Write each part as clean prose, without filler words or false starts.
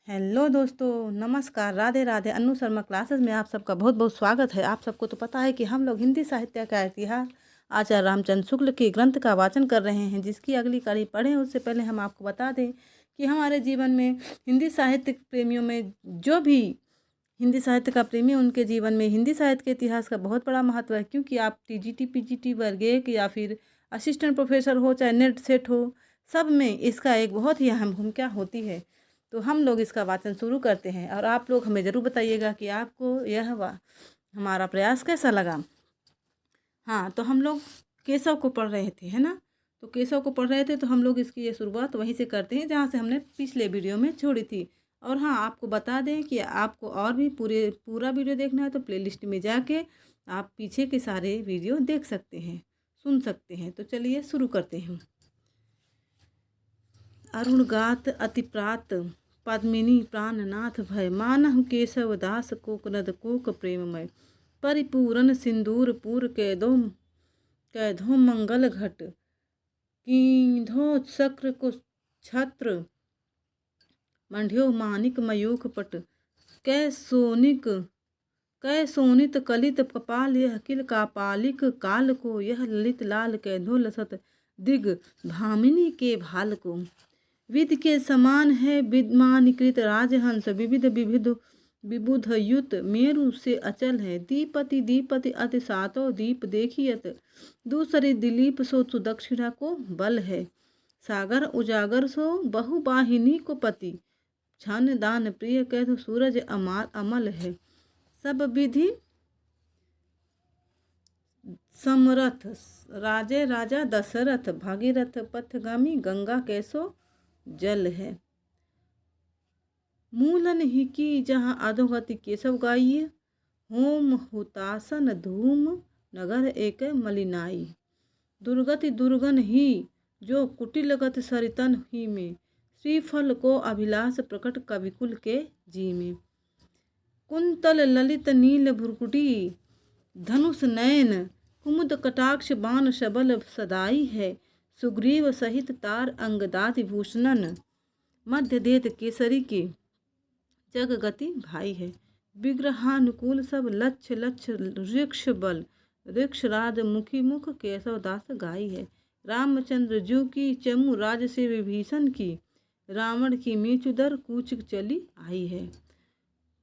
Hello दोस्तों, नमस्कार, Radhe Radhe. Annu Sharma classes में आप सबका बहुत बहुत स्वागत है। आप सबको तो पता है कि हम लोग हिंदी साहित्य का इतिहास आचार्य रामचंद्र शुक्ल के ग्रंथ का वाचन कर रहे हैं, जिसकी अगली कड़ी पढ़ें उससे पहले हम आपको बता दें कि हमारे जीवन में हिंदी साहित्य प्रेमियों में जो भी हिंदी साहित्य का प्रेमी, उनके जीवन में हिंदी साहित्य के इतिहास का बहुत बड़ा महत्व है। क्योंकि आप टीजीटी पीजीटी वर्ग 1 या फिर असिस्टेंट प्रोफेसर हो, चाहे नेट सेट हो, सब में इसका एक बहुत ही अहम भूमिका होती है। तो हम लोग इसका वाचन शुरू करते हैं और आप लोग हमें ज़रूर बताइएगा कि आपको हमारा प्रयास कैसा लगा। हाँ, तो हम लोग केशव को पढ़ रहे थे, है ना। तो केशव को पढ़ रहे थे तो हम लोग इसकी ये शुरुआत वहीं से करते हैं जहाँ से हमने पिछले वीडियो में छोड़ी थी। और हाँ, आपको बता दें कि आपको और भी पूरा वीडियो देखना है तो प्लेलिस्ट में जाके आप पीछे के सारे वीडियो देख सकते हैं, सुन सकते हैं। तो चलिए शुरू करते हैं। अरुणगात अतिप्रात पद्मिनी प्राणनाथ भय मानहु केशव दास कोकनद कोक प्रेममय परिपूरन सिंदूरपुर कैधो मंगल घट कीधो चक्र को छत्र मंड्यो मानिक मयूख पट कै सोनित कलित कपाल यह किल कापालिक काल को यह ललित लाल कैधो लसत दिग भामिनी के भाल को विद के समान है विद्मानिकृत राजहंस विविध विविध विबुध युत मेरु से अचल है दीपति दीपति अति सातो दीप देखियत दूसरे दिलीप सो सुदक्षिणा को बल है सागर उजागर सो बहुबाहिनी को पति छन दान प्रिय कह सूरज अमार अमल है सब विधि समरथ राजे राजा दशरथ भागीरथ पथगामी गंगा कैसो जल है मूलन ही की जहाँ अधोगति केशव गाइए होम हुतासन धूम नगर एक मलिनाई दुर्गति दुर्गन ही जो कुटिलगत सरितन ही में श्रीफल को अभिलाष प्रकट कविकुल के जी में कुंतल ललित नील भ्रुकुटी धनुष नयन कुमुद कटाक्ष बाण शबल सदाई है सुग्रीव सहित तार अंगदाति भूषणन मध्य देत केसरी के जगगति भाई है विग्रहानुकूल सब लक्ष लक्ष ऋक्ष बल ऋक्षराज मुखी मुख केशव दास गाई है रामचंद्र जू की चमु राज से विभीषण की रावण की मीचुदर कूच चली आई है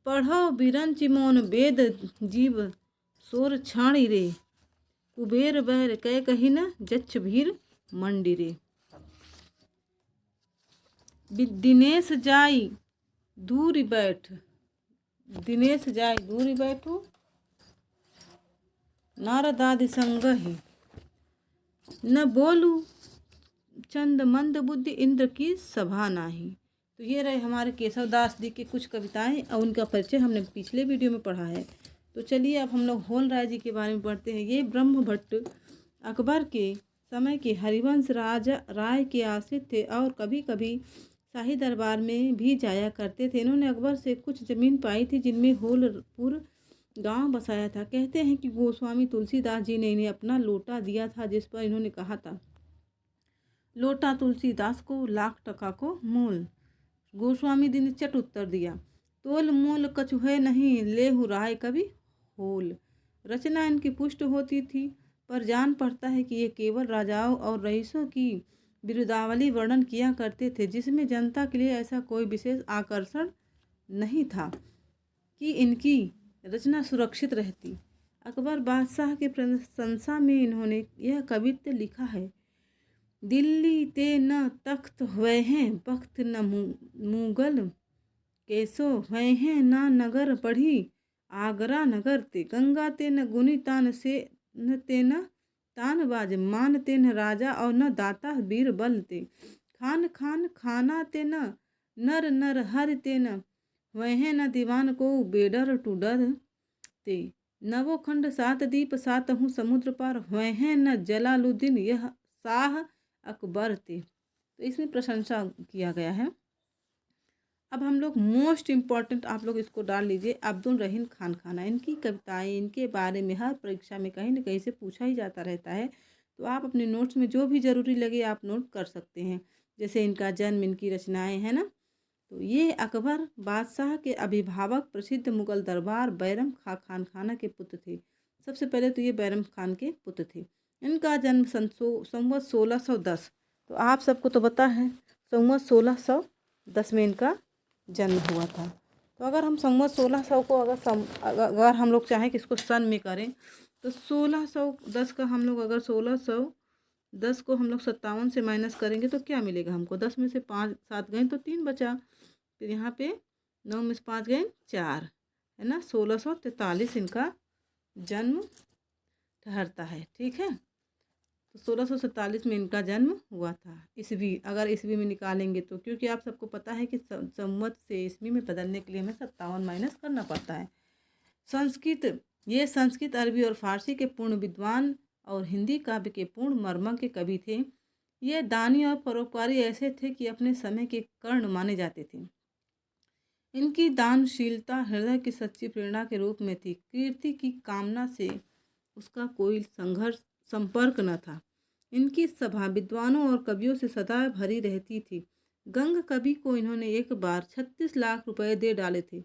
पढ़ो बिरंच मौन वेद जीव सोर छाणी रे कुबेर बैर कै कही न जच्छ भीर मंडिरे दिनेश जाई दूरी बैठो नारदादि संग ही न बोलू चंद मंद बुद्धि इंद्र की सभा नाही। तो ये रहे हमारे केशव दास जी की कुछ कविताएं और उनका परिचय हमने पिछले वीडियो में पढ़ा है। तो चलिए अब हम लोग होल राय जी के बारे में पढ़ते हैं। ये ब्रह्म भट्ट अकबर के समय के हरिवंश राजा राय के आश्रित थे और कभी कभी शाही दरबार में भी जाया करते थे। इन्होंने अकबर से कुछ ज़मीन पाई थी जिनमें होलपुर गांव बसाया था। कहते हैं कि गोस्वामी तुलसीदास जी ने इन्हें अपना लोटा दिया था, जिस पर इन्होंने कहा था, लोटा तुलसीदास को लाख को मोल। गोस्वामी जी ने चट उत्तर दिया, तोल मोल कछु है नहीं लेहु राय कभी होल। रचना इनकी पुष्ट होती थी, पर जान पड़ता है कि ये केवल राजाओं और रईसों की बिरुदावली वर्णन किया करते थे, जिसमें जनता के लिए ऐसा कोई विशेष आकर्षण नहीं था कि इनकी रचना सुरक्षित रहती। अकबर बादशाह के प्रशंसा में इन्होंने यह कवित्व लिखा है, दिल्ली ते न तख्त हुए हैं बख्त न मुगल कैसो हुए हैं ना नगर पढ़ी आगरा नगर ते गंगा ते न गुनी तान से न ते न तान बाज मान ते न राजा और न दाता बीर बल ते खान खान खाना ते न नर नर हर ते न हुए हैं न दीवान को बेडर टू डर ते नवो खंड सात दीप सात हूँ समुद्र पार हुए हैं न जलालुद्दीन यह शाह अकबर थे। तो इसमें प्रशंसा किया गया है। अब हम लोग मोस्ट इम्पॉर्टेंट आप लोग इसको डाल लीजिए, अब्दुल रहीम खान खाना। इनकी कविताएं, इनके बारे में हर परीक्षा में कहीं ना कहीं से पूछा ही जाता रहता है। तो आप अपने नोट्स में जो भी ज़रूरी लगे आप नोट कर सकते हैं। जैसे इनका जन्म, इनकी रचनाएं, है ना। तो ये अकबर बादशाह के अभिभावक प्रसिद्ध मुगल दरबार बैरम खान खाना के पुत्र थे। सबसे पहले तो ये बैरम खान के पुत्र थे। इनका जन्म संवत 1610, तो आप सबको तो पता है संवत 1610 में इनका जन्म हुआ था। तो अगर हम संवत 1600 को अगर हम लोग चाहें कि इसको सन में करें तो 1610 का हम लोग अगर 1610 को हम लोग 57 से माइनस करेंगे तो क्या मिलेगा हमको? 10 में से 5 7 गए तो 3 बचा, फिर यहाँ पे 9 में से 5 गए 4, है ना। 1643 इनका जन्म ठहरता है, ठीक है। तो 1647 में इनका जन्म हुआ था। ईस्वी अगर ईस्वी में निकालेंगे तो, क्योंकि आप सबको पता है कि संवत से ईस्वी में बदलने के लिए हमें 57 माइनस करना पड़ता है। संस्कृत, अरबी और फारसी के पूर्ण विद्वान और हिंदी काव्य के पूर्ण मर्मज्ञ के कवि थे। ये दानी और परोपकारी ऐसे थे कि अपने समय के कर्ण माने जाते थे। इनकी दानशीलता हृदय की सच्ची प्रेरणा के रूप में थी। कीर्ति की कामना से उसका कोई संपर्क न था। इनकी सभा विद्वानों और कवियों से सदा भरी रहती थी। गंग कवि को इन्होंने एक बार 36 लाख रुपए दे डाले थे।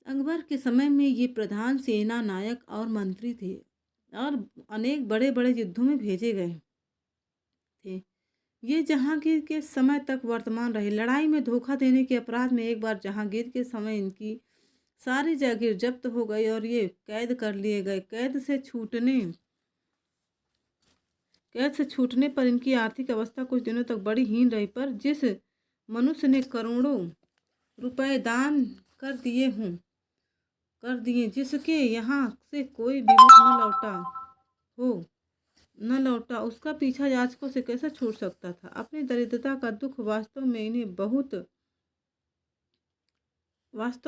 अकबर के समय में ये प्रधान सेना नायक और मंत्री थे और अनेक बड़े बड़े युद्धों में भेजे गए थे। ये जहांगीर के समय तक वर्तमान रहे। लड़ाई में धोखा देने के अपराध में एक बार जहांगीर के समय इनकी सारी जागीर जब्त हो गई और ये कैद कर लिए गए। कैद से छूटने पर इनकी आर्थिक अवस्था कुछ दिनों तक बड़ी हीन रही, पर जिस मनुष्य ने करोड़ों रुपए दान कर दिए, जिसके यहाँ से कोई विमुख न लौटा, उसका पीछा याचकों से कैसे छूट सकता था। अपनी दरिद्रता का दुख वास्तव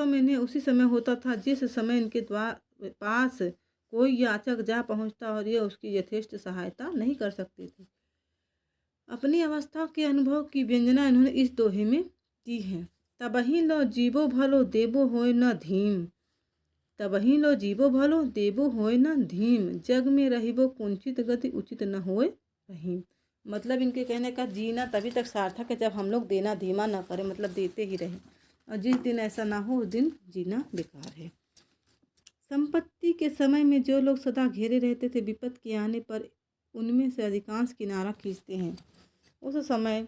में इन्हें उसी समय होता था जिस समय इनके पास कोई याचक जा पहुंचता और ये उसकी यथेष्ट सहायता नहीं कर सकते थे। अपनी अवस्था के अनुभव की व्यंजना इन्होंने इस दोहे में की है। तबहि लो जीवो भलो देबो होय न धीम, तबहि लो जीवो भलो देबो होय न धीम, जग में रहिबो कुंचित गति उचित न होय रहीम। मतलब इनके कहने का जीना तभी तक सार्थक है जब हम लोग देना धीमा ना करें, मतलब देते ही रहें, और जिस दिन ऐसा ना हो उस दिन जीना बेकार है। संपत्ति के समय में जो लोग सदा घेरे रहते थे, विपत्ति के आने पर उनमें से अधिकांश किनारा खींचते हैं। उस समय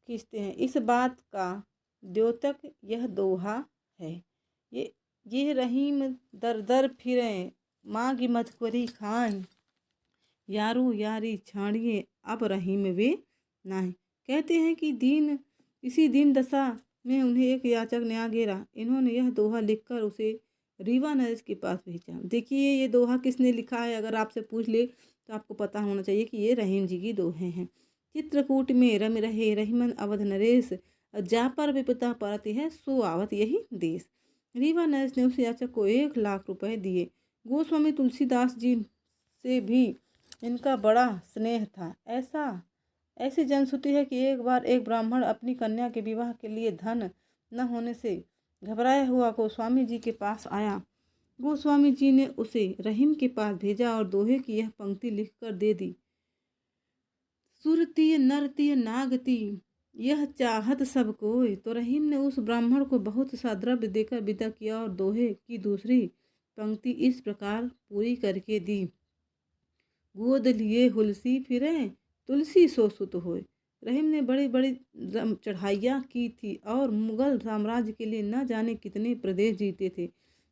खींचते हैं। इस बात का द्योतक यह दोहा है। ये रहीम दर दर फिरें, मांगी मथकुरी खाएं, यारो यारी छाड़िए अब रहीम वे नाहीं। कहते हैं कि इसी दीन दशा में उन्हें एक याचक ने आ घेरा। इन्होंने यह दोहा लिखकर उसे रीवा नरेश के पास भेजा। देखिए ये दोहा किसने लिखा है, अगर आपसे पूछ ले तो आपको पता होना चाहिए कि ये रहीम जी की दोहे हैं। चित्रकूट में रम रहे रहीमन अवध नरेश, जा पर विपदा परति है सो आवत यही देश। रीवा नरेश ने उस याचक को 1 लाख रुपए दिए। गोस्वामी तुलसीदास जी से भी इनका बड़ा स्नेह था। ऐसी जनश्रुति है कि एक बार एक ब्राह्मण अपनी कन्या के विवाह के लिए धन न होने से घबराया हुआ गोस्वामी जी के पास आया। गोस्वामी जी ने उसे रहीम के पास भेजा और दोहे की यह पंक्ति लिखकर दे दी। सुरती नरती नागती यह चाहत सब कोई। तो रहीम ने उस ब्राह्मण को बहुत सा द्रव्य देकर विदा किया और दोहे की दूसरी पंक्ति इस प्रकार पूरी करके दी। गोद लिए हुलसी फिरे तुलसी सो सुत होए। रहीम ने बड़ी बड़ी चढ़ाइयाँ की थी और मुगल साम्राज्य के लिए न जाने कितने प्रदेश जीते थे।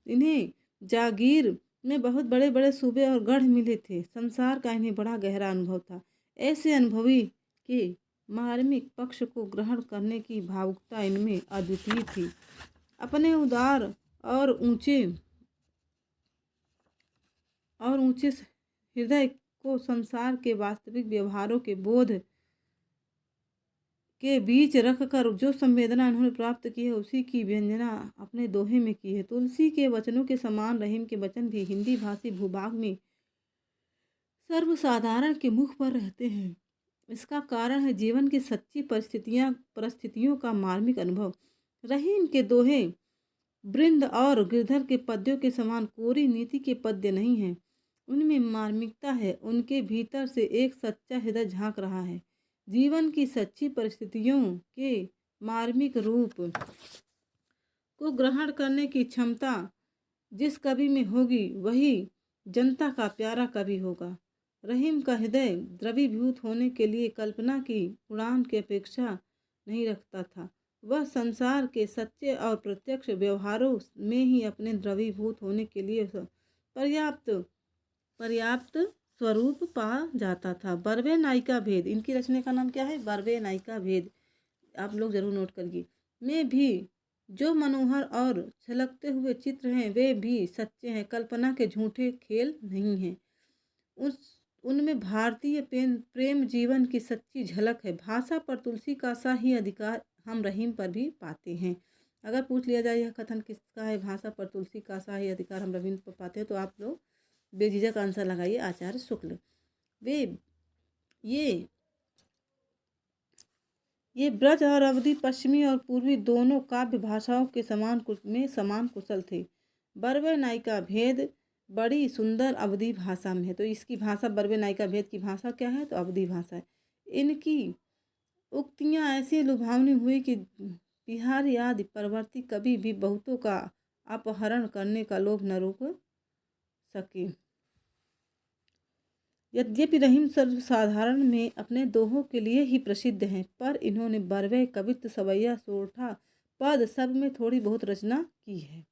इन्हें जागीर में बहुत बड़े बड़े सूबे और गढ़ मिले थे। संसार का इन्हें बड़ा गहरा अनुभव था। ऐसे अनुभवी के मार्मिक पक्ष को ग्रहण करने की भावुकता इनमें अद्वितीय थी। अपने उदार और ऊंचे हृदय को संसार के वास्तविक व्यवहारों के बोध के बीच रखकर जो संवेदना उन्होंने प्राप्त की है उसी की व्यंजना अपने दोहे में की है। तुलसी के वचनों के समान रहीम के वचन भी हिंदी भाषी भूभाग में सर्वसाधारण के मुख पर रहते हैं। इसका कारण है जीवन की सच्ची परिस्थितियों का मार्मिक अनुभव। रहीम के दोहे वृंद और गिरधर के पद्यों के समान कोरी नीति के पद्य नहीं हैं। उनमें मार्मिकता है। उनके भीतर से एक सच्चा हृदय झांक रहा है। जीवन की सच्ची परिस्थितियों के मार्मिक रूप को ग्रहण करने की क्षमता जिस कवि में होगी वही जनता का प्यारा कवि होगा। रहीम का हृदय द्रवीभूत होने के लिए कल्पना की उड़ान की अपेक्षा नहीं रखता था। वह संसार के सच्चे और प्रत्यक्ष व्यवहारों में ही अपने द्रवीभूत होने के लिए पर्याप्त पर्याप्त स्वरूप पा जाता था। बर्वे नायिका भेद, इनकी रचना का नाम क्या है? बर्वे नायिका भेद, आप लोग जरूर नोट करिए। में भी जो मनोहर और छलकते हुए चित्र हैं वे भी सच्चे हैं, कल्पना के झूठे खेल नहीं हैं। उनमें भारतीय प्रेम जीवन की सच्ची झलक है। भाषा पर तुलसी का सा ही अधिकार हम रहीम पर भी पाते हैं। अगर पूछ लिया जाए यह कथन किसका है, भाषा पर तुलसी का सा ही अधिकार हम रहीम पर पाते हैं, तो आप लोग बेझिझक आंसर लगाइए, आचार्य शुक्ल। वे ये ब्रज और अवधी, पश्चिमी और पूर्वी दोनों काव्य भाषाओं के समान कुशल थे। बर्वे नायिका भेद बड़ी सुंदर अवधी भाषा में है। तो इसकी भाषा, बर्वे नायिका भेद की भाषा क्या है? तो अवधी भाषा है। इनकी उक्तियां ऐसी लुभावनी हुई कि बिहारी आदि परवर्ती कभी भी बहुतों का अपहरण करने का लोभ न रोक सके। यद्यपि रहीम सर्वसाधारण में अपने दोहों के लिए ही प्रसिद्ध हैं, पर इन्होंने बर्वे, कवित्त, सवैया, सोरठा, पद सब में थोड़ी बहुत रचना की है।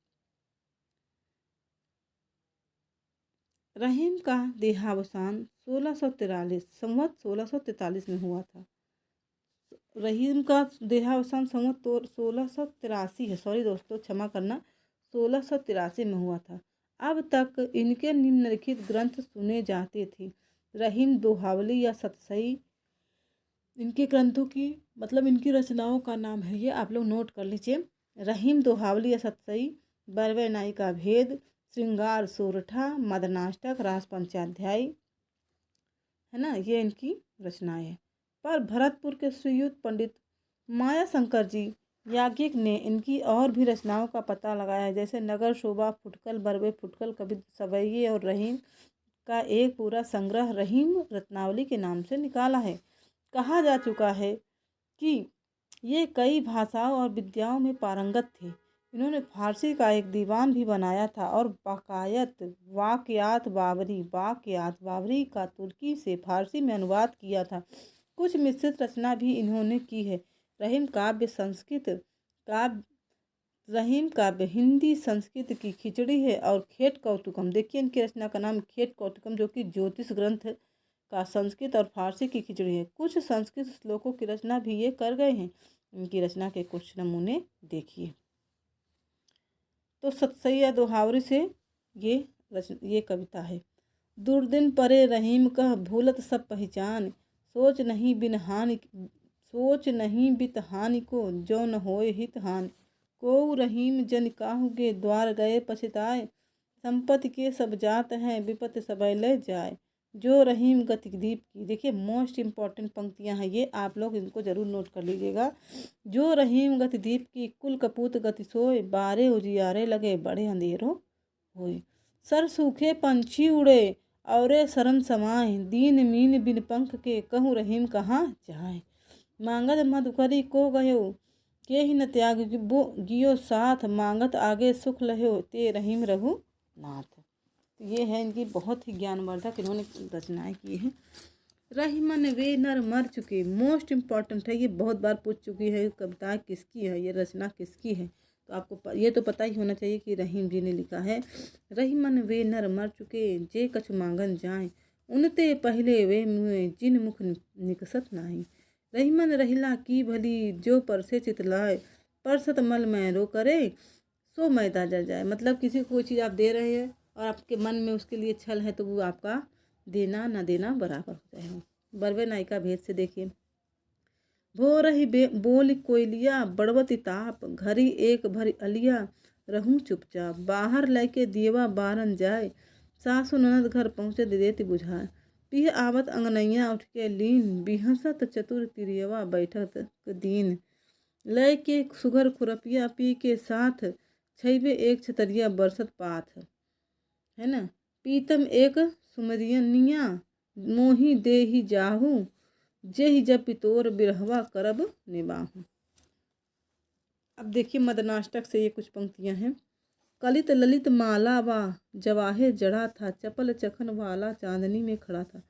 रहीम का देहावसान 1643 संवत 1643 में हुआ था। रहीम का देहावसान संवत 1683 है, सॉरी दोस्तों क्षमा करना, 1683 में हुआ था। अब तक इनके निम्नलिखित ग्रंथ सुने जाते थे। रहीम दोहावली या सतसई इनके ग्रंथों की मतलब इनकी रचनाओं का नाम है, ये आप लोग नोट कर लीजिए। रहीम दोहावली या सतसई, बर्वे नायिका भेद, श्रृंगार सोरठा, मदनाष्टक, रास पंचाध्याय, है ना, ये इनकी रचनाएं हैं। पर भरतपुर के श्रीयुत पंडित माया शंकर जी याज्ञिक ने इनकी और भी रचनाओं का पता लगाया है, जैसे नगर शोभा, फुटकल, बर्वे फुटकल, कवित्त, सवैये और रहीम का एक पूरा संग्रह रहीम रत्नावली के नाम से निकाला है। कहा जा चुका है कि ये कई भाषाओं और विद्याओं में पारंगत थे। इन्होंने फारसी का एक दीवान भी बनाया था और बाकायत वाकयात बाबरी का तुर्की से फारसी में अनुवाद किया था। कुछ मिश्रित रचना भी इन्होंने की है। रहीम काव्य हिंदी संस्कृत की खिचड़ी है और खेट कौतुकम, देखिए इनकी रचना का नाम खेट कौतुकम, जो कि ज्योतिष ग्रंथ का संस्कृत और फारसी की खिचड़ी है। कुछ संस्कृत श्लोकों की रचना भी ये कर गए हैं। इनकी रचना के कुछ नमूने देखिए। तो सतसैया दोहावरी से ये कविता है। दुर्दिन परे रहीम कह भूलत सब पहचान, सोच नहीं बित हानि को जो न होए हित हानि। को रहीम जन काहुगे द्वार गए पछताए, संपत्ति के सब जात हैं विपत सबय ले जाए। जो रहीम गति दीप की, देखिए मोस्ट इम्पॉर्टेंट पंक्तियां हैं ये, आप लोग इनको जरूर नोट कर लीजिएगा। जो रहीम गति दीप की, कुल कपूत गति सोए, बारे उजियारे लगे बड़े अंधेरों होए। सर सूखे पंछी उड़े औरे शरण समाए, दीन मीन बिन पंख के कहूँ रहीम कहाँ जाए। मांगत मधुकरी को गयो के ही न त्याग गियो साथ, मांगत आगे सुख लहो ते रहीम रघुनाथ। ये है इनकी बहुत ही ज्ञानवर्धक इन्होंने रचनाएं की हैं। रहीमन वे नर मर चुके, मोस्ट इम्पॉर्टेंट है, ये बहुत बार पूछ चुकी है कविता किसकी है, ये रचना किसकी है, तो आपको ये तो पता ही होना चाहिए कि रहीम जी ने लिखा है। रहीमन वे नर मर चुके जे कछु मांगन जाए, उनते पहले वे मुए जिन मुख निकसत नाही। रहीमन रहिला की भली जो परसे चितलाए, परसत मल मैं रो करे सो मैदा जल जाए। मतलब किसी को कोई चीज़ आप दे रहे हैं और आपके मन में उसके लिए छल है, तो वो आपका देना न देना बराबर हो जाएगा। बर्वे नायिका भेद से देखिए। भोर ही बोल कोयलिया बड़वती ताप, घरी एक भरी अलिया रहूं चुपचाप। बाहर लेके दियवा बारन जाए, सासु ननद घर पहुँचे देती बुझाए। पीह आवत अंगनैया उठ के लीन, बिहसत चतुर तिरियवा बैठत दीन। लय के सुगर खुरपिया पी के साथ, छैबे एक छतरिया बरसत पाथ। है ना, पीतम एक सुमरियनिया मोही दे ही जाहू, जे ही जब पितोर बिरहवा करब निबाहू। अब देखिए मदनाष्टक से ये कुछ पंक्तियां हैं। कलित ललित माला वा जवाहे जड़ा था, चपल चखन वाला चांदनी में खड़ा था।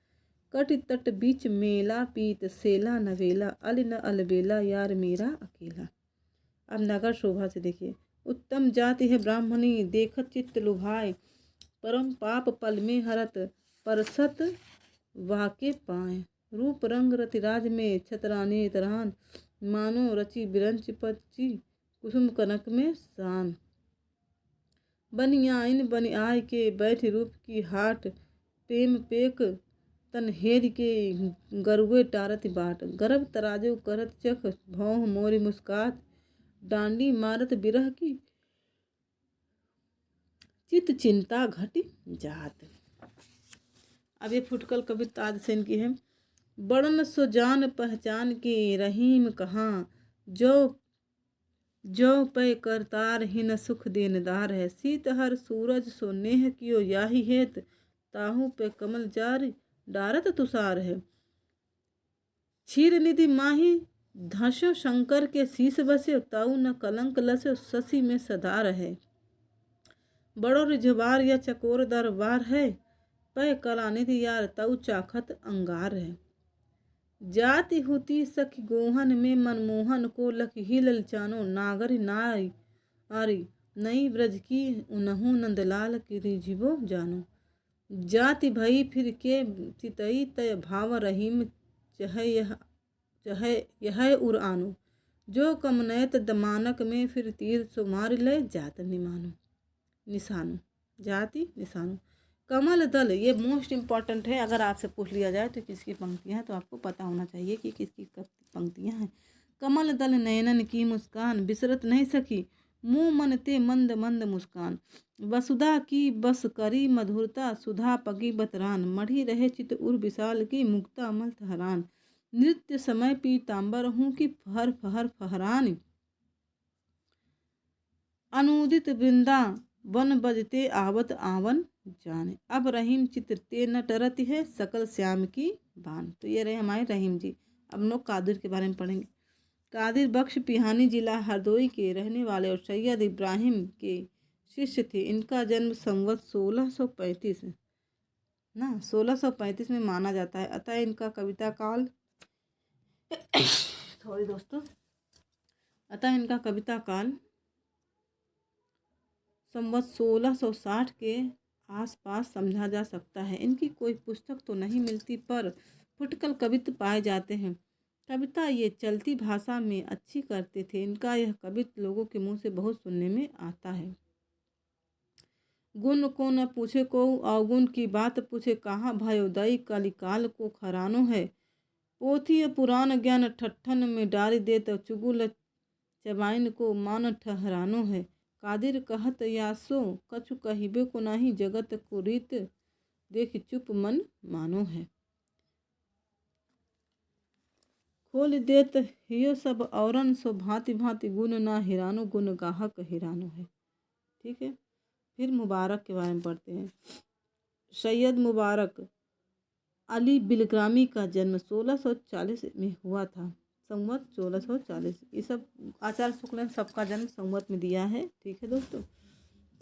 कट तट बीच मेला पीत सेला नवेला, अल न अलबेला यार मेरा अकेला। अब नगर शोभा से देखिए। उत्तम जाति है ब्राह्मणी, देखत चित्त लुभाए, परम पाप पल में हरत, परसत वाके पाए। रूप रंग रतिराज में छतराने तरान, मानो रचि बिरंच पची कुसुम कनक में शान। बनियाइन बन आय के बैठ रूप की हाट, प्रेम पेक तनहेर के गरुए टारत बाट। गर्भ तराजो करत चख, भौह मोरी मुस्कात, डांडी मारत बिरह की चित चिंता घट जात। अब ये फुटकल कविता आदिसेन की है। बड़न सो जान पहचान के रहीम कहाँ, जो पै करतार हिन सुख देनदार है। शीत हर सूरज सो नेह कियो याही हेत, ताहू पे कमल जार डारत तुषार है। क्षीर निधि माही धसो शंकर के शीस बसे, ताऊ न कलंक लसो शशि में सदा रहे। बड़ो रिझवार या चकोर दरबार है, पै कलानिधि यार ताऊ चाखत अंगार है। जाति होती सखी गोहन में मनमोहन को, लख ही ललचानो नागर नारी आरी। नई ब्रज की उनहु नंदलाल की रिझिबो जानो, जाति भई फिर के चितई तय भाव रहीम, चहे यह उर आनो। जो कमनैत दमानक में फिर तीर सो मार ले, जात निमानो निशानो, जाति निशानो। कमल दल ये मोस्ट इम्पॉर्टेंट है। अगर आपसे पूछ लिया जाए तो किसकी पंक्तियाँ हैं, तो आपको पता होना चाहिए कि किसकी पंक्तियाँ हैं। कमल दल नयनन की मुस्कान, बिसरत नहीं सकी मुँह मन ते मंद मंद मुस्कान। वसुधा की बस करी मधुरता, सुधा पगी बतरान। मढ़ी रहे चित उर विशाल की, मुक्ता अमल हरान। नृत्य समय पीताम्बर हूँ की, फहर फहर फहरान। अनुदित वृंदा वन बजते आवत आवन जाने। अब रहीम चित्र ते न टरती है, सकल श्याम की बान। तो ये रहे हमारे रहीम जी। अब लोग कादिर के बारे में पढ़ेंगे। कादिर बख्श पिहानी जिला हरदोई के रहने वाले और सैयद इब्राहिम के शिष्य थे। इनका जन्म संवत 1635 ना 1635 में माना जाता है। अतः इनका कविता काल अतः इनका कविता काल संवत 1660 के आसपास समझा जा सकता है। इनकी कोई पुस्तक तो नहीं मिलती, पर फुटकल कवित्व पाए जाते हैं। कविता ये चलती भाषा में अच्छी करते थे। इनका यह कवित्व लोगों के मुंह से बहुत सुनने में आता है। गुण को न पूछे को, अवगुण की बात पूछे कहाँ, भयोदयी कलिकाल को खरानो है। पोथी पुराण ज्ञान ठट्ठन में डारी दे, तो चुगुल चबाइन को मान ठहरानो है। कादिर कहत यासो कछु कहिबे को नाही, जगत को रीत देख चुप मन मानो है। खोल देत हियो सब औरन, सो भांति भांति गुण ना हिरानो, गुण गाहक हिरानो है। ठीक है, फिर मुबारक के बारे में पढ़ते हैं। सैयद मुबारक अली बिलग्रामी का जन्म 1640 में हुआ था। संवत 1640। ये सब आचार्य शुक्ल ने सबका जन्म संवत में दिया है। ठीक है दोस्तों,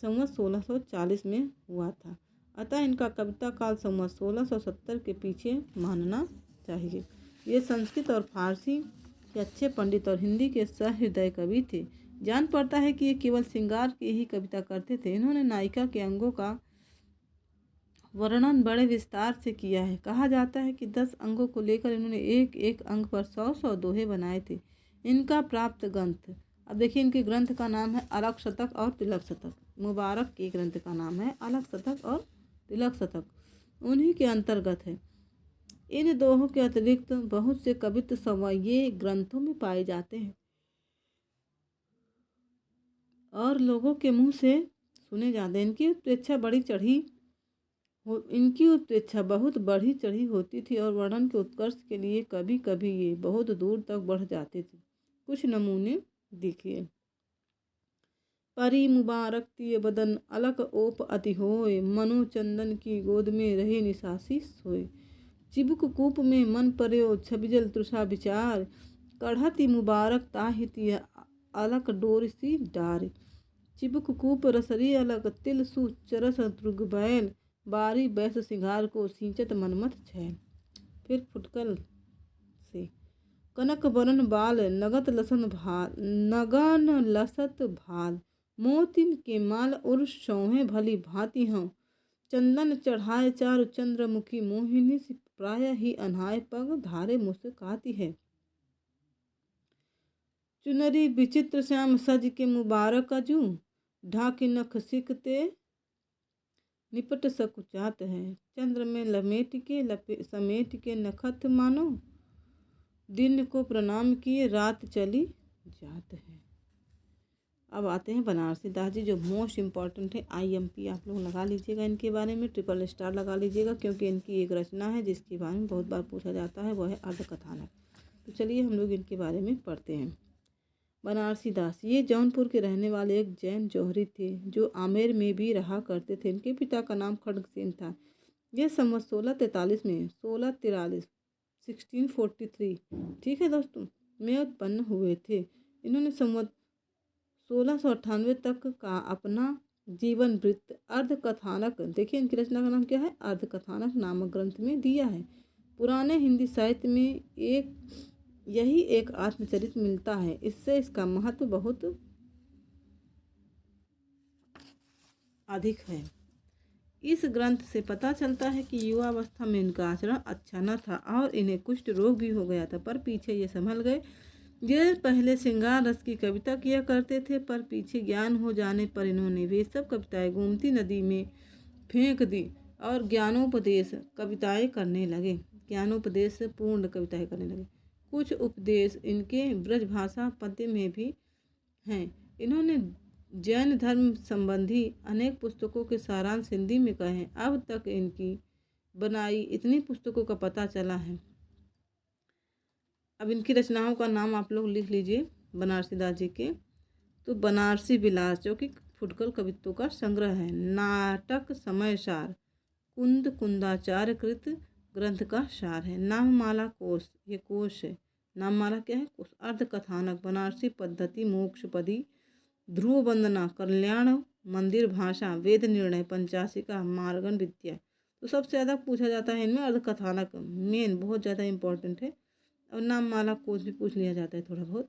संवत 1640 में हुआ था। अतः इनका कविता काल संवत 1670 के पीछे मानना चाहिए। ये संस्कृत और फारसी के अच्छे पंडित और हिंदी के सहृदय कवि थे। जान पड़ता है कि ये केवल श्रृंगार की ही कविता करते थे। इन्होंने नायिका के अंगों का वर्णन बड़े विस्तार से किया है। कहा जाता है कि 10 अंगों को लेकर इन्होंने एक एक अंग पर 100 दोहे बनाए थे। इनका प्राप्त ग्रंथ, अब देखिए इनके ग्रंथ का नाम है अलग शतक और तिलक शतक। मुबारक के ग्रंथ का नाम है अलग शतक और तिलक शतक, उन्हीं के अंतर्गत है। इन दोहों के अतिरिक्त बहुत से कवित्व सवये ग्रंथों में पाए जाते हैं और लोगों के मुंह से सुने जाते हैं। इनकी उत्प्रेक्षा बहुत बढ़ी चढ़ी होती थी और वर्णन के उत्कर्ष के लिए कभी कभी ये बहुत दूर तक बढ़ जाते थे। कुछ नमूने देखिए। परी मुबारक तिय बदन, अलक ओप अति होय, मनो चंदन की गोद में रहे निसासी सोए। चिबुक कूप में मन पर्यो, छबिजल तृषा विचार, कढ़ति मुबारक ताहि तिय अलक डोर सी डार, चिबुक कूप रसरी अलग तिल सु चरस द्रुग बैल, बारी बैस सिंगार को सींचत मनमथ छैल। फिर फुटकल से कनक बरन बाल नगत लसन भाल, नगन लसत भाल, मोतिन के माल और शौहें भली भांति हों, चंदन चढ़ाए चारु चंद्रमुखी मोहिनी सी प्राय ही अनहाय पग धारे मुस्काती है। चुनरी विचित्र श्याम सज के मुबारक अजू, ढाके नख सिकते निपट सकुचात है। चंद्र में लमेट के समेट के नखत मानो, दिन को प्रणाम किए रात चली जात है। अब आते हैं बनारसी दास जी, जो मोस्ट इम्पॉर्टेंट है। IMP आप लोग लगा लीजिएगा इनके बारे में, ट्रिपल स्टार लगा लीजिएगा, क्योंकि इनकी एक रचना है जिसके बारे में बहुत बार पूछा जाता है, वह है अर्धकथानक। तो चलिए हम लोग इनके बारे में पढ़ते हैं। बनारसी दास ये जौनपुर के रहने वाले एक जैन जौहरी थे, जो आमेर में भी रहा करते थे। इनके पिता का नाम खड्गसेन था। यह संवत 1643 में 1643 ठीक है दोस्तों में उत्पन्न हुए थे। इन्होंने संवत 1698 तक का अपना जीवन वृत्त अर्धकथानक, देखिए इनकी रचना का नाम क्या है, अर्धकथानक नामक ग्रंथ में दिया है। पुराने हिंदी साहित्य में यही एक आत्मचरित्र मिलता है। इससे इसका महत्व बहुत अधिक है। इस ग्रंथ से पता चलता है कि युवावस्था में इनका आचरण अच्छा न था और इन्हें कुष्ठ रोग भी हो गया था, पर पीछे ये संभल गए। ये पहले श्रृंगार रस की कविता किया करते थे, पर पीछे ज्ञान हो जाने पर इन्होंने वे सब कविताएं गोमती नदी में फेंक दी और ज्ञानोपदेश कविताएं करने लगे। ज्ञानोपदेश पूर्ण कविताएं करने लगे। कुछ उपदेश इनके ब्रजभाषा पद्य में भी हैं। इन्होंने जैन धर्म संबंधी अनेक पुस्तकों के सारांश हिंदी में कहे हैं। अब तक इनकी बनाई इतनी पुस्तकों का पता चला है। अब इनकी रचनाओं का नाम आप लोग लिख लीजिए बनारसी दास जी के। तो बनारसी विलास जो कि फुटकल कवित्वों का संग्रह है। नाटक समय सार कुंद कुंदाचार्य कृत ग्रंथ का सार है। नाममाला कोश, ये कोश है। नाममाला क्या है? कोश। अर्धकथानक बनारसी पद्धति मोक्षपदी ध्रुव वंदना कल्याण मंदिर भाषा वेद निर्णय पंचाशिका मार्गन विद्या। तो सबसे ज़्यादा पूछा जाता है इनमें अर्धकथानक, मेन बहुत ज़्यादा इम्पोर्टेंट है। और नाममाला कोश भी पूछ लिया जाता है थोड़ा बहुत,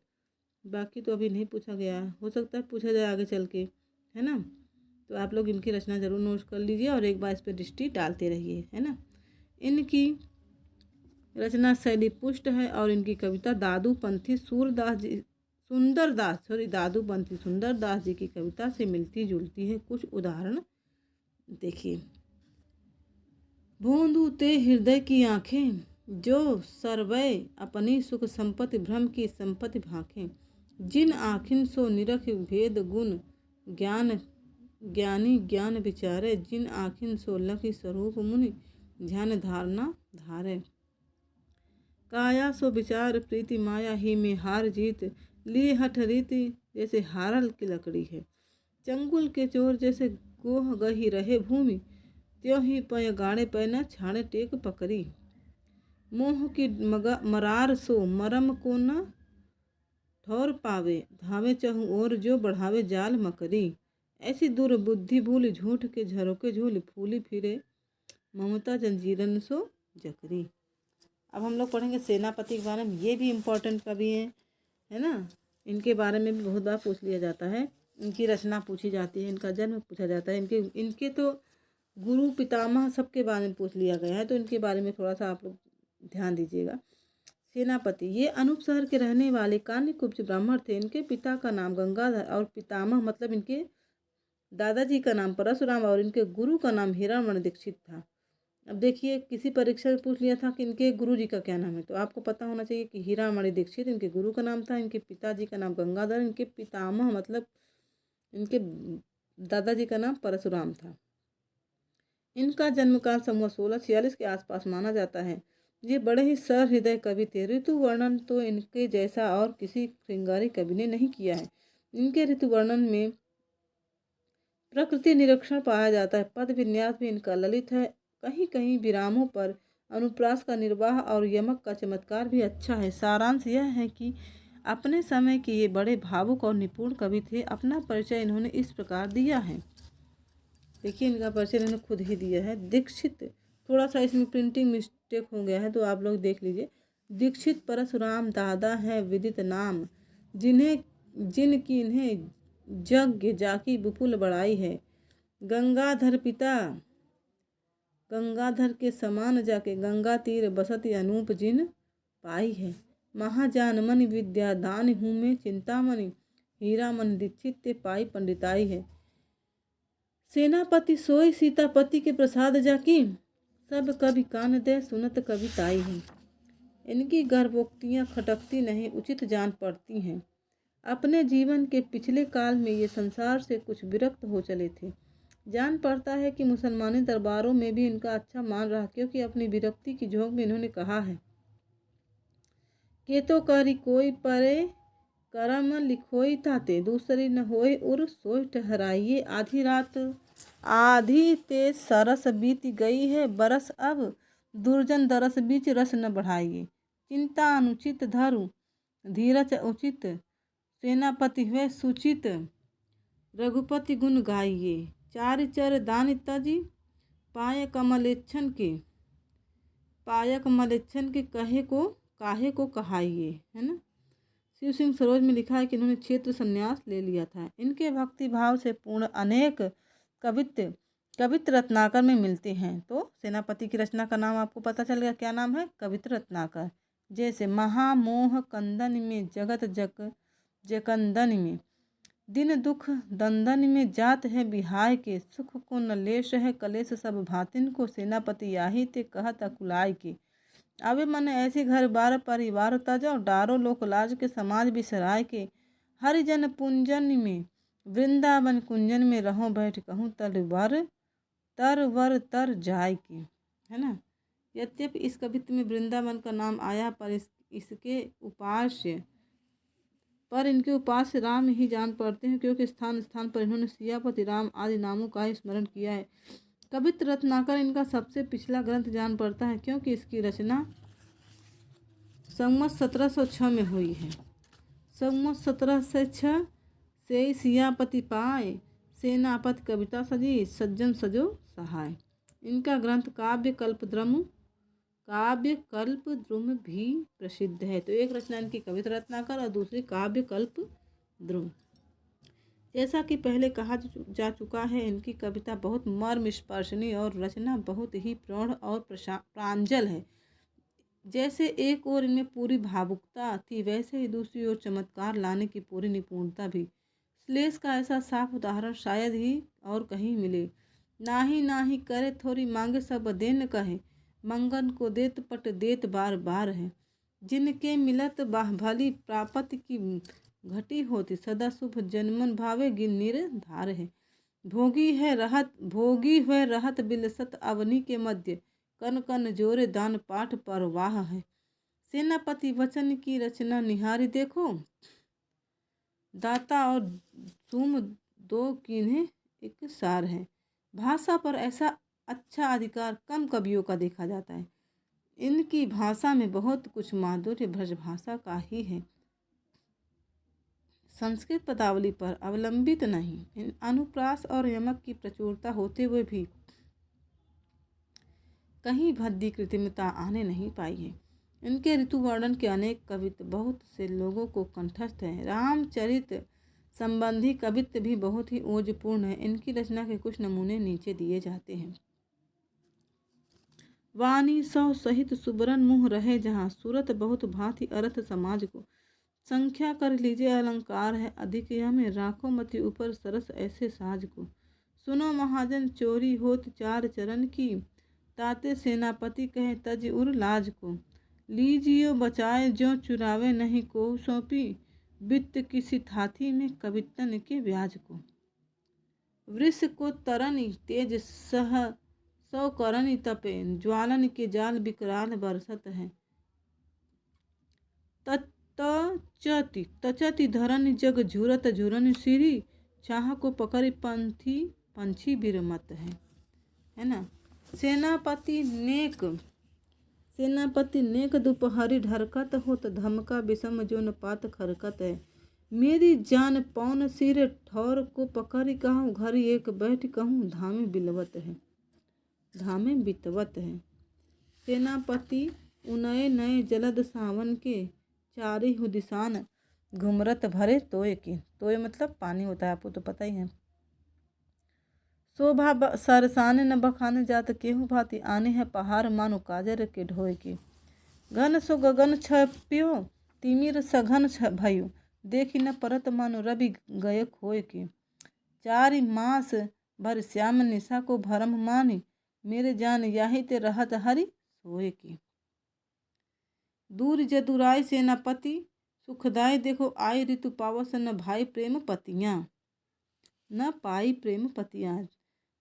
बाकी तो अभी नहीं पूछा गया, हो सकता है पूछा जाए आगे चल के, है ना। तो आप लोग इनकी रचना ज़रूर नोट कर लीजिए और एक बार इस पर दृष्टि डालते रहिए, है ना। इनकी रचना शैली पुष्ट है और इनकी कविता दादूपंथी दादूपंथी सुंदरदास जी की कविता से मिलती जुलती है। कुछ उदाहरण देखिए। भोंदू ते हृदय की आँखें, जो सरवै अपनी सुख संपत्ति भ्रम की संपत्ति भाखें, जिन आँखिन सो निरख भेद गुण ज्ञान ज्ञानी ज्ञान विचारे, जिन आँखिन सो लखी स्वरूप मुनि ध्यान धारणा धारे, काया सो विचार प्रीति माया ही में हार जीत, लिए हठ रीति जैसे हारल की लकड़ी है, चंगुल के चोर जैसे गोह गही रहे भूमि, त्यों ही पय गाड़े पै न छाड़े टेक पकड़ी, मोह की मरार सो मरम को न ठौर पावे, धावे चहु और जो बढ़ावे जाल मकरी, ऐसी दुर्बुद्धि भूल झूठ के झरोके झूल, फूली फिरे ममता जंजीरन सो जकरी। अब हम लोग पढ़ेंगे सेनापति के बारे में। ये भी इम्पोर्टेंट कवि हैं, है ना। इनके बारे में भी बहुत बार पूछ लिया जाता है। इनकी रचना पूछी जाती है, इनका जन्म पूछा जाता है, इनके तो गुरु पितामह सबके बारे में पूछ लिया गया है। तो इनके बारे में थोड़ा सा आप लोग ध्यान दीजिएगा। सेनापति ये अनूप शहर के रहने वाले कान्यकुब्ज ब्राह्मण थे। इनके पिता का नाम गंगाधर और पितामह मतलब इनके दादाजी का नाम परशुराम और इनके गुरु का नाम हीरामण दीक्षित था। अब देखिए किसी परीक्षा में पूछ लिया था कि इनके गुरु जी का क्या नाम है, तो आपको पता होना चाहिए कि हीरामणि दीक्षित इनके गुरु का नाम था, इनके पिताजी का नाम गंगाधर, इनके पितामह मतलब इनके दादाजी का नाम परशुराम था। इनका जन्मकाल संवत 1646 के आसपास माना जाता है। ये बड़े ही सहृदय कवि थे। ऋतु वर्णन तो इनके जैसा और किसी श्रृंगारी कवि ने नहीं किया है। इनके ऋतु वर्णन में प्रकृति निरीक्षण पाया जाता है। पद विन्यास भी इनका ललित है। कहीं कहीं विरामों पर अनुप्रास का निर्वाह और यमक का चमत्कार भी अच्छा है। सारांश यह है कि अपने समय के ये बड़े भावुक और निपुण कवि थे। अपना परिचय इन्होंने इस प्रकार दिया है। देखिए इनका परिचय इन्होंने खुद ही दिया है। दीक्षित, थोड़ा सा इसमें प्रिंटिंग मिस्टेक हो गया है तो आप लोग देख लीजिए। दीक्षित परशुराम दादा है विदित नाम, जिनकी इन्हें यज्ञ जाकी विपुल बड़ाई है। गंगाधर पिता गंगाधर के समान जाके गंगा तीर बसत अनूप जिन पाई है। महाजान मणि विद्या दान हूँ मैं चिंतामणि, हीरा मन दीक्षित ते पाई पंडिताई है। सेनापति सोई सीतापति के प्रसाद जाकी, सब कवि कान दे सुनत कविताई है। इनकी गर्भोक्तियाँ खटकती नहीं उचित जान पड़ती हैं। अपने जीवन के पिछले काल में ये संसार से कुछ विरक्त हो चले थे। जान पड़ता है कि मुसलमानी दरबारों में भी इनका अच्छा मान रहा, क्योंकि अपनी विरक्ति की झोंक में इन्होंने कहा है के तो करी कोई परे करम लिखोई ताते, दूसरी न होए उर सोई ठहराइए। आधी ते सरस बीत गई है बरस, अब दुर्जन दरस बीच रस न बढ़ाइए। चिंता अनुचित धरु धीरज उचित, सेनापति हुए सुचित रघुपति गुण गाइए। चारि चर दान तजी पायक मलेच्छन के काहे को कहाइए, है ना। शिव सिंह सरोज में लिखा है कि इन्होंने क्षेत्र संन्यास ले लिया था। इनके भक्ति भाव से पूर्ण अनेक कवित्र रत्नाकर में मिलते हैं। तो सेनापति की रचना का नाम आपको पता चल गया, क्या नाम है, कवित्र रत्नाकर। जैसे महामोह कंदन में जगत जकंदन में, दिन दुख दंदन में जात है बिहाय के, सुख को न लेश है कलेश सब भातिन को, सेनापति याही ते कहत अकुलाय के। अबे मन ऐसे घर बार परिवार तजो, डारो लोक लाज के समाज बिसराय के। हरिजन पुंजन में वृंदावन कुंजन में रहो बैठ कहूँ तर जाय के, है ना। यद्यपि इस कवित्व में वृंदावन का नाम आया, पर इनके उपास्य राम ही जान पड़ते हैं, क्योंकि स्थान स्थान पर इन्होंने सियापति राम आदि नामों का ही स्मरण किया है। कवित्र रत्नाकर इनका सबसे पिछला ग्रंथ जान पड़ता है, क्योंकि इसकी रचना संवत 1706 में हुई है। संवत 1706 से सियापति पाए, सेनापति कविता सजी सज्जन सजो सहाय। इनका ग्रंथ काव्य कल्पद्रुम भी प्रसिद्ध है। तो एक रचना इनकी कविता रत्नाकर और दूसरी काव्य कल्पद्रुम। जैसा कि पहले कहा जा चुका है, इनकी कविता बहुत मर्म स्पर्शनीय और रचना बहुत ही प्रौढ़ और प्रांजल है। जैसे एक ओर इनमें पूरी भावुकता थी, वैसे ही दूसरी ओर चमत्कार लाने की पूरी निपुणता भी। श्लेष का ऐसा साफ उदाहरण शायद ही और कहीं मिले। नाही करे थोड़ी मांगे सब देन कहे, मंगन को देत पट देत बार बार है। जिनके मिलत भली प्राप्त की घटी होती, सदा शुभ जन्मन भावे गिन निर्धार है। भोगी हुए रहत बिलसत अवनी के मध्य, कन कन जोरे दान पाठ परवाह है। सेनापति वचन की रचना निहारी देखो, दाता और सुम दो किन्हें एक सार है। भाषा पर ऐसा अच्छा अधिकार कम कवियों का देखा जाता है। इनकी भाषा में बहुत कुछ माधुर्य ब्रजभाषा का ही है, संस्कृत पदावली पर अवलंबित नहीं। इन अनुप्रास और यमक की प्रचुरता होते हुए भी कहीं भद्दी कृत्रिमता आने नहीं पाई है। इनके ऋतु वर्णन के अनेक कवित्व बहुत से लोगों को कंठस्थ हैं। रामचरित संबंधी कवित्व भी बहुत ही ओजपूर्ण है। इनकी रचना के कुछ नमूने नीचे दिए जाते हैं। वाणी सौ सहित सुबरन मुँह रहे जहाँ, सूरत बहुत भांति अर्थ समाज को। संख्या कर लीजिए अलंकार है अधिक, यह में राखो मति ऊपर सरस ऐसे साज को। सुनो महाजन चोरी होत चार चरण की, ताते सेनापति कहे तज उर लाज को। लीजियो बचाए जो चुरावे नहीं को सौंपी, वित्त किसी थाथी में कवितन के ब्याज को। वृष को तरन तेज सौ करन तपे, ज्वालन के जाल विकराल बरसत है। तचति धरन जग झुरत झुरन सिरी, चाह को पकड़ पंछी बिरमत है ना। सेनापति सेनापति नेक दोपहरी ढरकत होत धमका विषम जो न पात खरकत है। मेरी जान पौन सिर ठौर को पकड़ कहूँ घर एक बैठ कहूँ धामे बिलवत है धामे बितवत है। सेनापति उनय नए जलद सावन के चारी हु दिसान घुमरत भरे तोय के। तोय मतलब पानी होता है, आपको तो पता ही है। शोभा सरसाने न बखाने जात केहू भांति आने है पहाड़ मानो काजर के ढोए के। घन सो गगन छप्यो तिमिर सघन भयो देखी न परत मानो रवि गय खोए के। चारि मास भर श्याम निशा को भरम मानी मेरे जान याही ते रहत हरि सोए के। दूर जदुराय सेनापति सुखदाय देखो आय ऋतु पावस न भाई प्रेम पतियाँ न पाई प्रेम पतियाँ।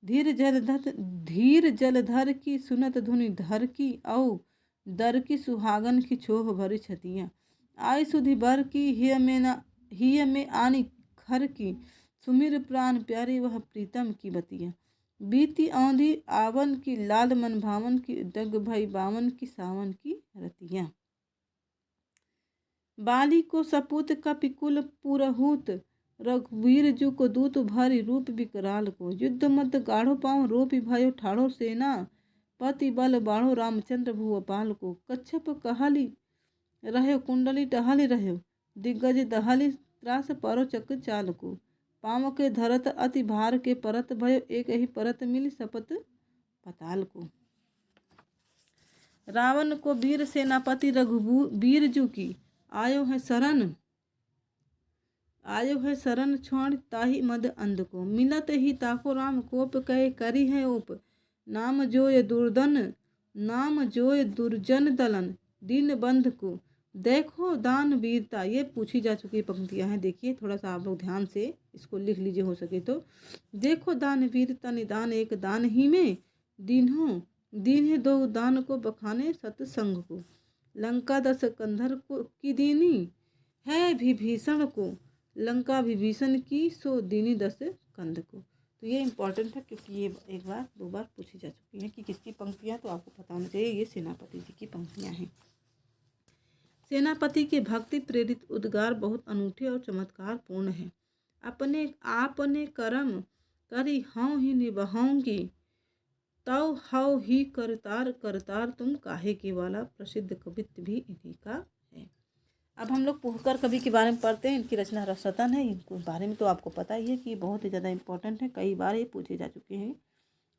धीर जलधर की सुनत धुनि धर की औ दर की सुहागन की छोह भरी छतियाँ। आय सुधि बर की हिय में आनी खर की सुमिर प्राण प्यारी वह प्रीतम की बतिया। बीती औंधी आवन की लाल मन भावन की डग भई बावन की सावन की रतियाँ। बाली को सपूत कपिकुल पुरहूत रघुवीर जू को दूत भरी रूप विकराल को। युद्ध मत गाढ़ो पाँव रोपी भयो ठाढ़ो सेना पति बल बाढ़ो रामचंद्र भुवपाल को। कच्छप कहली रहो कुंडली टहली रहो दिग्गज दहली त्रास परो चक चाल को। पाँव के धरत अति भार के परत भयो एक ही परत मिली सपत पताल को। रावण को वीर सेनापति रघुवीर जू की आयो है शरण छोड़ ताही मद अंध को। मिलत ही ताको राम कोप कहे करी है ओप नाम जोय दुर्जन दलन दीन बंध को। देखो दान वीरता, ये पूछी जा चुकी पंक्तियां हैं। देखिए थोड़ा सा आप लोग ध्यान से इसको लिख लीजिए हो सके तो। देखो दान वीरता निदान एक दान ही में दीन है दो दान को बखाने सतसंग को। लंका दस कंधर को की दीनी है विभीषण को लंका विभीषण की सो दीनी दस कंध को। तो ये इम्पॉर्टेंट है क्योंकि ये एक बार दो बार पूछी जा चुकी है कि किसकी पंक्तियाँ, तो आपको पता होना चाहिए ये सेनापति जी की पंक्तियाँ हैं। सेनापति के भक्ति प्रेरित उद्गार बहुत अनूठे और चमत्कार पूर्ण है। आपने कर्म करी हऊँ ही निभाऊंगी तव हव ही करतार तुम काहे के वाला प्रसिद्ध कवित्व भी इन्हीं का है। अब हम लोग पुहकर कवि के बारे में पढ़ते हैं। इनकी रचना रसरतन है। इनको बारे में तो आपको पता ही है कि बहुत ही ज़्यादा इम्पोर्टेंट है। कई बार ये पूछे जा चुके हैं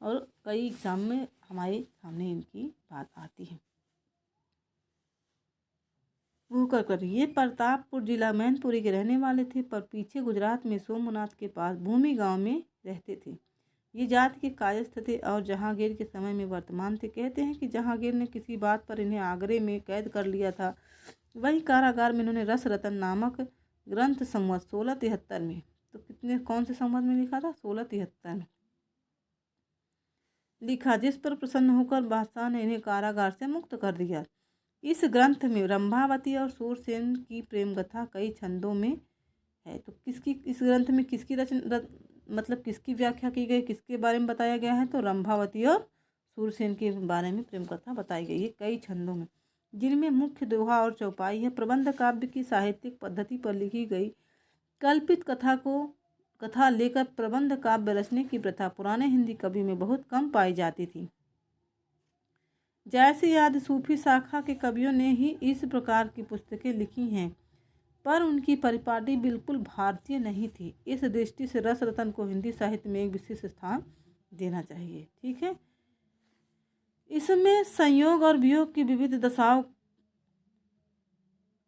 और कई एग्जाम में हमारे सामने इनकी बात आती है। पुहकर कवि ये प्रतापपुर जिला मैनपुरी के रहने वाले थे, पर पीछे गुजरात में सोमनाथ के पास भूमि गांव में रहते थे। ये जाति के कायस्थ थे और जहांगीर के समय में वर्तमान थे। कहते हैं कि जहांगीर ने किसी बात पर इन्हें आगरे में कैद कर लिया था। वही कारागार में इन्होंने रस रतन नामक ग्रंथ संवत 1673 में, तो कौन से संवत में लिखा था? 1673 में लिखा, जिस पर प्रसन्न होकर बादशाह ने इन्हें कारागार से मुक्त कर दिया। इस ग्रंथ में रंभावती और सूरसेन की प्रेम कथा कई छंदों में है। तो इस ग्रंथ में किसकी किसकी व्याख्या की गई, किसके बारे में बताया गया है? तो रंभावती और सूरसेन के बारे में प्रेम कथा बताई गई है कई छंदों में, जिनमें मुख्य दोहा और चौपाई है। प्रबंध काव्य की साहित्यिक पद्धति पर लिखी गई कल्पित कथा लेकर प्रबंध काव्य रचने की प्रथा पुराने हिंदी कवि में बहुत कम पाई जाती थी। जैसे आदि सूफी शाखा के कवियों ने ही इस प्रकार की पुस्तकें लिखी हैं, पर उनकी परिपाटी बिल्कुल भारतीय नहीं थी। इस दृष्टि से रस रतन को हिंदी साहित्य में एक विशिष्ट स्थान देना चाहिए। ठीक है, इसमें संयोग और वियोग की विविध दशाओं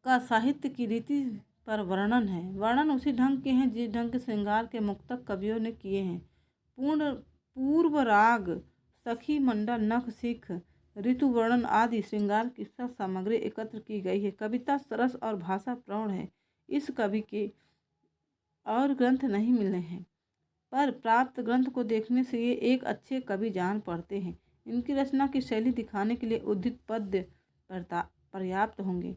का साहित्य की रीति पर वर्णन है। वर्णन उसी ढंग के हैं जिस ढंग के श्रृंगार के मुक्तक कवियों ने किए हैं। पूर्व राग, सखी मंडल, नख सिख, ऋतु वर्णन आदि श्रृंगार की सब सामग्री एकत्र की गई है। कविता सरस और भाषा प्रौढ़ है। इस कवि के और ग्रंथ नहीं मिले हैं, पर प्राप्त ग्रंथ को देखने से ये एक अच्छे कवि जान पड़ते हैं। इनकी रचना की शैली दिखाने के लिए उद्धृत पद्य पर्याप्त होंगे।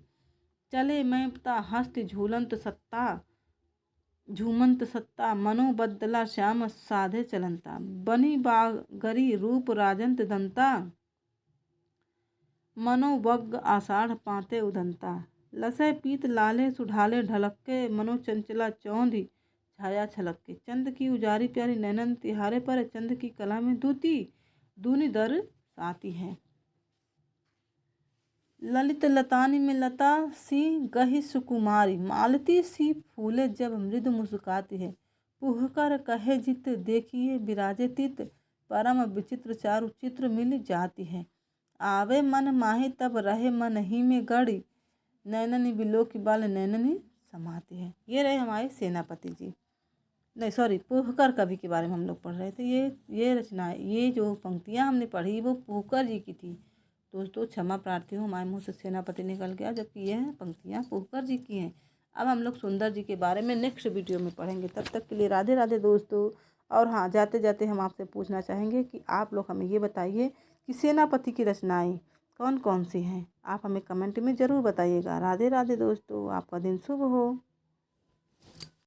चले मैं पता हस्त झूमंत सत्ता मनो बदला श्याम साधे चलंता बनी बागरी रूप राजंत दंता मनोवग्ग आषाढ़ पाते उदंता। लसय पीत लाले सुढाले ढलक्के, मनो चंचला चौंधी छाया छलक्के। चंद की उजारी प्यारी नैनन तिहारे पर, चंद की कला में दूती दूनी दर आती है। ललित लतानी में लता सी गही सुकुमारी, मालती सी फूले जब मृदु मुस्काती है। पुहकर कहे जित देखिए विराजे तित, परम विचित्र चारु चित्र मिल जाती है। आवे मन माही तब रहे मन ही में गड़ी, नैननी बिलो की बाल नैननी समाती है। ये रहे हमारे सेनापति जी, नहीं सॉरी पुहकर कवि के बारे में हम लोग पढ़ रहे थे। ये रचना, ये जो पंक्तियाँ हमने पढ़ी वो पुहकर जी की थी। दोस्तों क्षमा प्रार्थी हूँ, हमारे मुँह से सेनापति निकल गया, जबकि यह पंक्तियाँ पुहकर जी की हैं। अब हम लोग सुंदर जी के बारे में नेक्स्ट वीडियो में पढ़ेंगे। तब तक के लिए राधे राधे दोस्तों। और हाँ, जाते जाते हम आपसे पूछना चाहेंगे कि आप लोग हमें ये बताइए कि सेनापति की रचनाएं कौन कौन सी हैं। आप हमें कमेंट में ज़रूर बताइएगा। राधे राधे दोस्तों, आपका दिन शुभ हो।